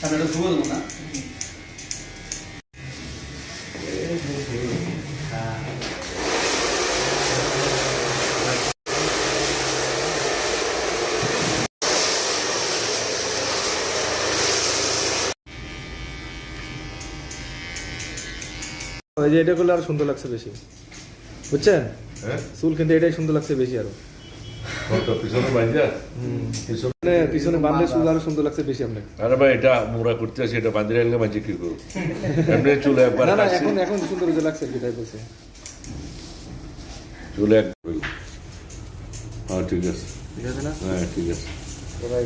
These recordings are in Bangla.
আপনারা শুভ দেবো না ওই যে এটা করলে আরো সুন্দর লাগছে বেশি, বুঝছেন? হ্যাঁ চুল কিন্তু এটাই সুন্দর লাগছে বেশি আরো। কত পিছনে বাইন্দা মানে পিছনে বাঁধলে চুল আরো সুন্দর লাগছে বেশি আপনাকে। আরে ভাই এটা মোরা করতে আসি, এটা বাঁধে রাখলে মাঝে কি করবো? এমনি চুলে একবার না না, কাটছি, এখন এখন সুন্দর যে লাগছে কি তাই বলছে। চুলে এক হ্যাঁ ঠিক আছে, ঠিক আছে না? হ্যাঁ ঠিক আছে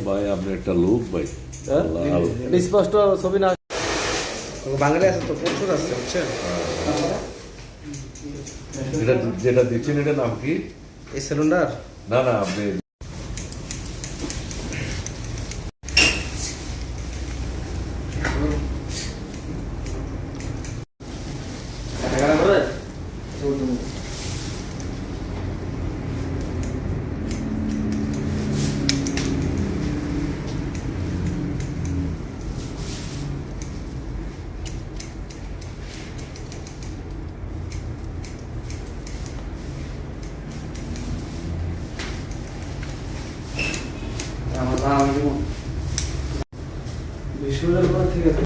ভাই, আপনি একটা লোক ভাই লাল। এটা স্পষ্ট ছবি না, বাঙালি আছে তো প্রচুর আছে, বুঝছেন? এটা যেটা দিচ্ছেন এটা নাম কি? এই সেলুনটার না না আপনি আমার নাম বিশ্বরের পর ঠিক আছে।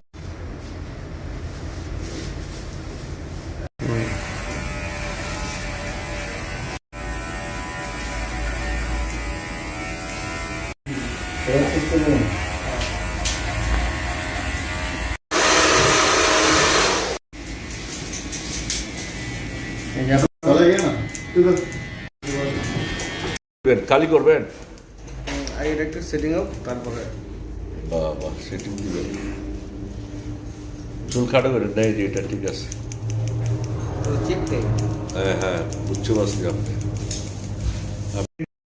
খালি করবেন? এটা একটু সেটিং আপ, তারপরে বাবা সেটিং দিবেন, চুল খাটো করেন নাই যে এটা ঠিক আছে। চেক হ্যাঁ হ্যাঁ বুঝতে পারছি আপনি